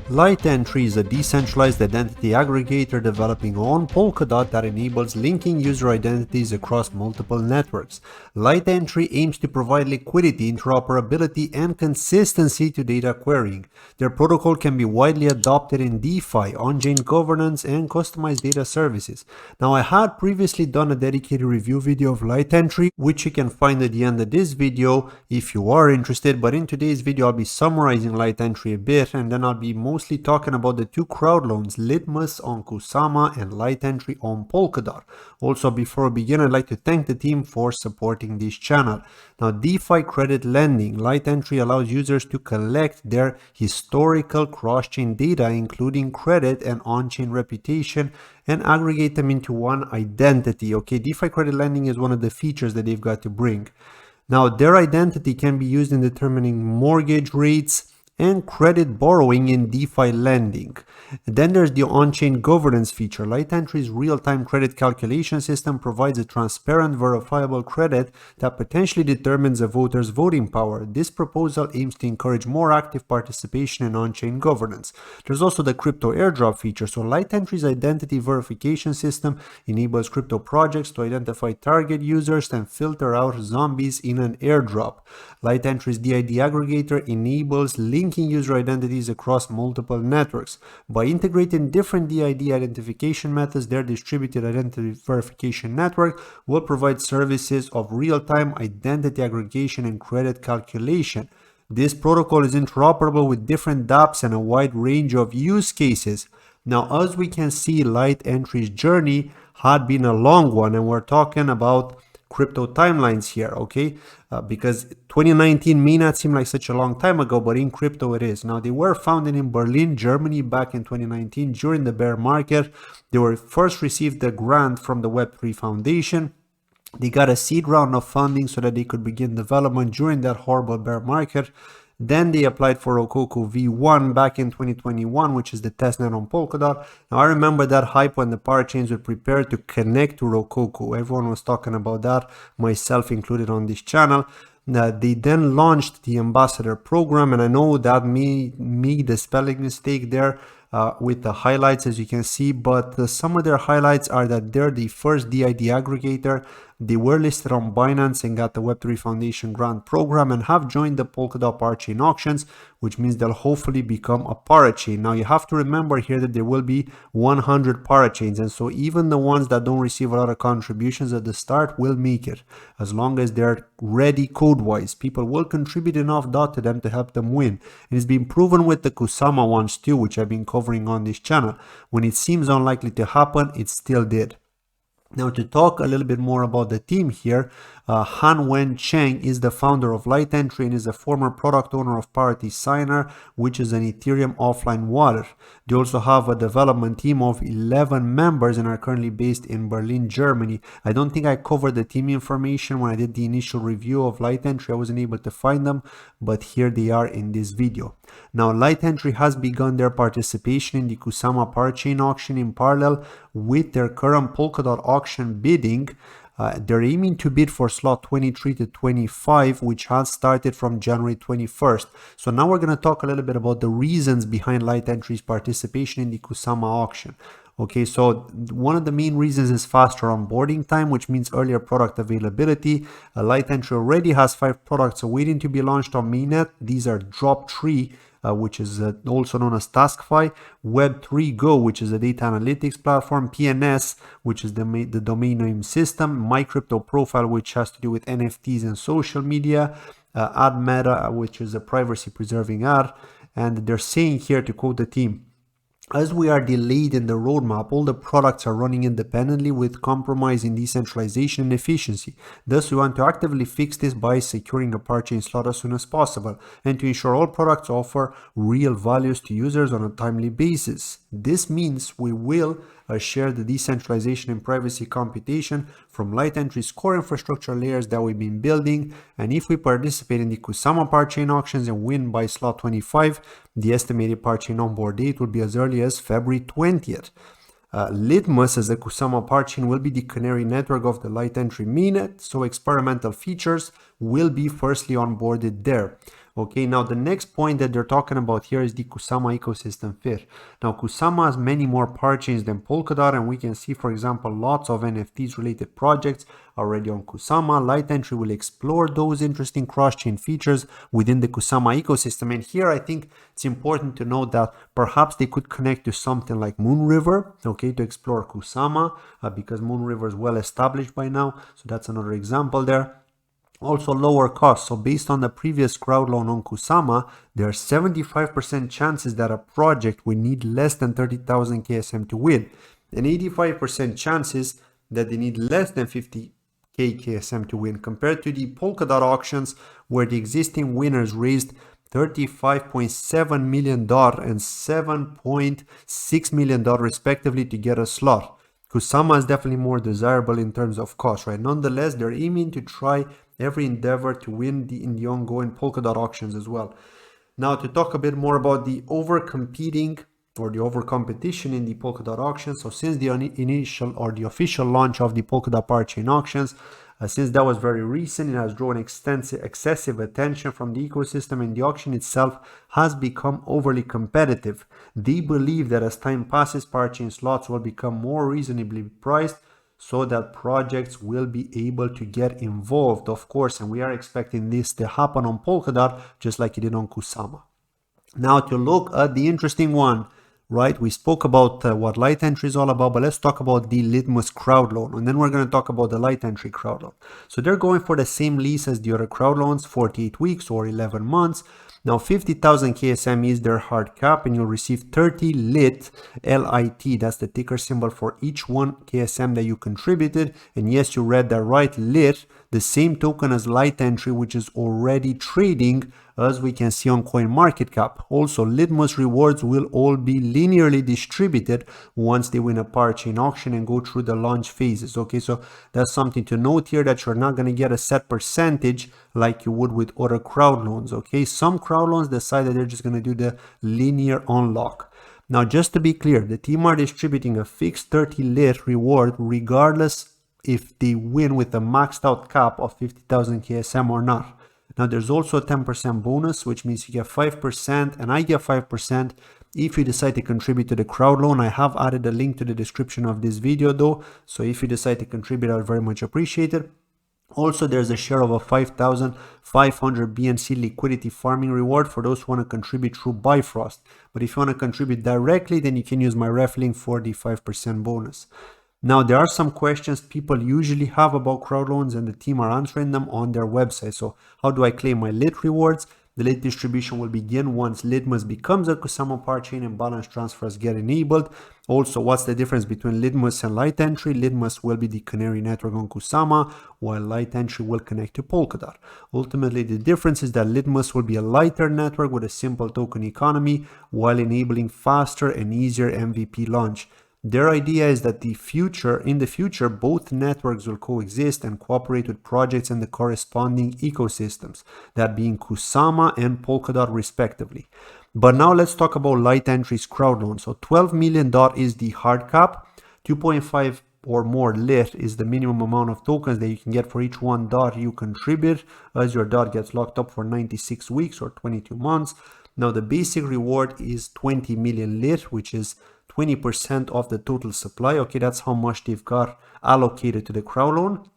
Litentry is a decentralized identity aggregator developing on Polkadot that enables linking user identities across multiple networks. Litentry aims to provide liquidity, interoperability, and consistency to data querying. Their protocol can be widely adopted in DeFi, on-chain governance, and customized data services. Now, I had previously done a dedicated review video of Litentry, which you can find at the end of this video if you are interested, but in today's video I'll be summarizing Litentry a bit, and then I'll be mostly talking about the two crowd loans, Litmus on Kusama and Litentry on Polkadot. Also, before we begin, I'd like to thank the team for supporting this channel. Now, DeFi credit lending. Litentry allows users to collect their historical cross-chain data, including credit and on-chain reputation, and aggregate them into one identity. Okay, DeFi credit lending is one of the features that they've got to bring. Now, their identity can be used in determining mortgage rates and credit borrowing in DeFi lending. Then there's the on-chain governance feature. Litentry's real-time credit calculation system provides a transparent, verifiable credit that potentially determines a voter's voting power. This proposal aims to encourage more active participation in on-chain governance. There's also the crypto airdrop feature. So Litentry's identity verification system enables crypto projects to identify target users and filter out zombies in an airdrop. Litentry's DID aggregator enables linking user identities across multiple networks. By integrating different DID identification methods, their distributed identity verification network will provide services of real-time identity aggregation and credit calculation. This protocol is interoperable with different dApps and a wide range of use cases. Now, as we can see, Litentry's journey had been a long one, and we're talking about crypto timelines here, okay? Because 2019 may not seem like such a long time ago, but in crypto it is. Now, they were founded in Berlin, Germany back in 2019 during the bear market. They were first received a grant from the Web3 Foundation. They got a seed round of funding so that they could begin development during that horrible bear market. Then they applied for Rococo V1 back in 2021, which is the testnet on Polkadot. Now, I remember that hype when the parachains were prepared to connect to Rococo. Everyone was talking about that, myself included on this channel. They then launched the ambassador program, and I know that made the spelling mistake there with the highlights, as you can see, but some of their highlights are that they're the first DID aggregator. They were listed on Binance and got the Web3 Foundation grant program and have joined the Polkadot parachain auctions, which means they'll hopefully become a parachain. Now, you have to remember here that there will be 100 parachains, and so even the ones that don't receive a lot of contributions at the start will make it, as long as they're ready code-wise. People will contribute enough DOT to them to help them win. And it's been proven with the Kusama ones too, which I've been covering on this channel. When it seems unlikely to happen, it still did. Now, to talk a little bit more about the team here, Han-Wen Cheng is the founder of Litentry and is a former product owner of Parity Signer, which is an Ethereum offline wallet. They also have a development team of 11 members and are currently based in Berlin, Germany. I don't think I covered the team information when I did the initial review of Litentry. I wasn't able to find them, but here they are in this video. Now, Litentry has begun their participation in the Kusama parachain auction in parallel with their current Polkadot auction bidding. They're aiming to bid for slot 23 to 25, which has started from January 21st. So now we're going to talk a little bit about the reasons behind Litentry's participation in the Kusama auction. Okay, so one of the main reasons is faster onboarding time, which means earlier product availability. Litentry already has 5 products waiting to be launched on mainnet. These are Drop3, which is also known as TaskFi, Web3 Go, which is a data analytics platform, PNS, which is the domain name system, MyCryptoProfile, which has to do with NFTs and social media, AdMeta, which is a privacy preserving ad. And they're saying here, to quote the team, as we are delayed in the roadmap, all the products are running independently with compromising decentralization and efficiency. Thus, we want to actively fix this by securing a parachain slot as soon as possible and to ensure all products offer real values to users on a timely basis. This means we will share the decentralization and privacy computation from Litentry's core infrastructure layers that we've been building, and if we participate in the Kusama parachain auctions and win by slot 25, the estimated parachain onboard date will be as early as February 20th. Litmus as a Kusama parachain will be the canary network of the Litentry mainnet, so experimental features will be firstly onboarded there. Okay, now the next point that they're talking about here is the Kusama ecosystem fit. Now Kusama has many more parachains than Polkadot, and we can see, for example, lots of NFTs related projects already on Kusama. Litentry will explore those interesting cross-chain features within the Kusama ecosystem. And here I think it's important to note that perhaps they could connect to something like Moonriver, okay, to explore Kusama, because Moonriver is well established by now. So that's another example there. Also lower cost. So based on the previous crowd loan on Kusama, there are 75% chances that a project will need less than 30,000 KSM to win, and 85% chances that they need less than 50k KSM to win, compared to the Polkadot auctions where the existing winners raised $35.7 million and $7.6 million respectively to get a slot. Kusama is definitely more desirable in terms of cost, right? Nonetheless, they're aiming to try every endeavor to win in the ongoing Polkadot auctions as well. Now, to talk a bit more about the over-competing or the over-competition in the Polkadot auctions. So since the initial or the official launch of the Polkadot parachain auctions, since that was very recent, it has drawn excessive attention from the ecosystem, and the auction itself has become overly competitive. They believe that as time passes, parachain slots will become more reasonably priced, so that projects will be able to get involved, of course, and we are expecting this to happen on Polkadot just like it did on Kusama. Now, to look at the interesting one, right, we spoke about what Litentry is all about, but let's talk about the Litmus Crowdloan, and then we're going to talk about the Litentry Crowdloan. So they're going for the same lease as the other crowdloans, 48 weeks or 11 months. Now 50,000 KSM is their hard cap, and you'll receive 30 lit, L-I-T, that's the ticker symbol for each one KSM that you contributed. And yes, you read that right, lit, the same token as Litentry, which is already trading, as we can see on CoinMarketCap. Also, Litmus rewards will all be linearly distributed once they win a parachain auction and go through the launch phases. Okay, so that's something to note here, that you're not going to get a set percentage like you would with other crowd loans. Okay, some crowd loans decide that they're just going to do the linear unlock. Now, just to be clear, the team are distributing a fixed 30 lit reward regardless if they win with a maxed out cap of 50,000 KSM or not. Now, there's also a 10% bonus, which means you get 5%, and I get 5% if you decide to contribute to the crowd loan. I have added a link to the description of this video though, so if you decide to contribute, I'll very much appreciate it. Also, there's a share of a 5,500 BNC liquidity farming reward for those who want to contribute through Bifrost. But if you want to contribute directly, then you can use my ref link for the 5% bonus. Now, there are some questions people usually have about crowd loans, and the team are answering them on their website. So how do I claim my lit rewards? The lit distribution will begin once Litmus becomes a Kusama parachain and balance transfers get enabled. Also, what's the difference between Litmus and Litentry? Litmus will be the canary network on Kusama, while Litentry will connect to Polkadot. Ultimately, the difference is that Litmus will be a lighter network with a simple token economy, while enabling faster and easier MVP launch. Their idea is that in the future, both networks will coexist and cooperate with projects and the corresponding ecosystems, that being Kusama and Polkadot respectively. But now let's talk about Litentry's crowd loan. So $12 million is the hard cap, 2.5 or more lit is the minimum amount of tokens that you can get for each one DOT you contribute, as your DOT gets locked up for 96 weeks or 22 months. Now the basic reward is 20 million lit, which is 20% of the total supply. Okay, that's how much they've got allocated to the crowd loan.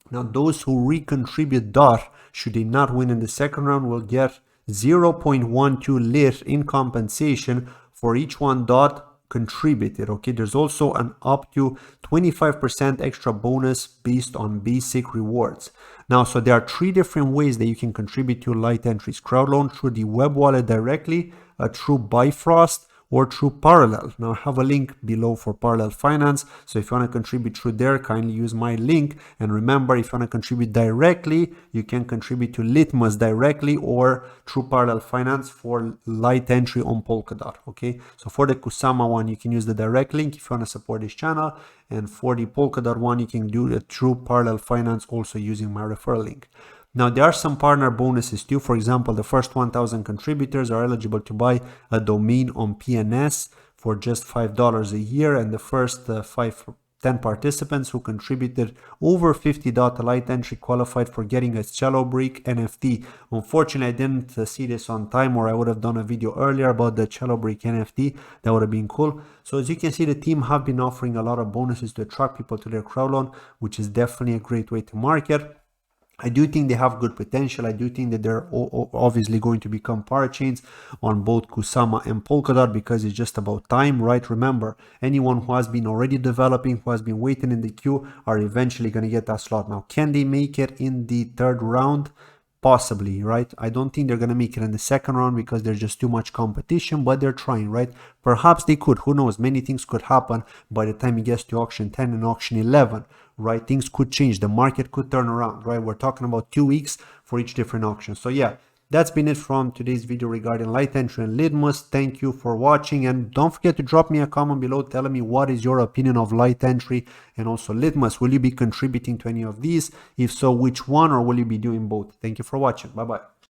Now, those who recontribute DOT, should they not win in the second round, will get 0.12 lit in compensation for each one DOT contributed. Okay, there's also an up to 25% extra bonus based on basic rewards. Now, so there are three different ways that you can contribute to Litentry's crowd loan: through the web wallet directly, through Bifrost, or through Parallel. Now, I have a link below for Parallel Finance, so if you want to contribute through there, kindly use my link. And remember, if you want to contribute directly, you can contribute to Litmus directly or through Parallel Finance for Litentry on Polkadot. Okay, so for the Kusama one, you can use the direct link if you want to support this channel, and for the Polkadot one, you can do it through Parallel Finance, also using my referral link. Now, there are some partner bonuses too. For example, the first 1,000 contributors are eligible to buy a domain on PNS for just $5 a year, and the first 5 10 participants who contributed over 50 DOT. Litentry qualified for getting a Cello Brick NFT. Unfortunately, I didn't see this on time, or I would have done a video earlier about the Cello Brick NFT. That would have been cool. So as you can see, the team have been offering a lot of bonuses to attract people to their crowdloan, which is definitely a great way to market. I do think they have good potential. I do think that they're obviously going to become parachains on both Kusama and Polkadot, because it's just about time, right? Remember, anyone who has been already developing, who has been waiting in the queue, are eventually going to get that slot. Now, can they make it in the third round? Possibly, right? I don't think they're going to make it in the second round because there's just too much competition, but they're trying, right? Perhaps they could. Who knows? Many things could happen by the time it gets to auction 10 and auction 11, right? Things could change. The market could turn around, right? We're talking about 2 weeks for each different auction. So yeah, that's been it from today's video regarding Litentry and Litmus. Thank you for watching, and don't forget to drop me a comment below telling me what is your opinion of Litentry and also Litmus. Will you be contributing to any of these? If so, which one, or will you be doing both? Thank you for watching. Bye bye.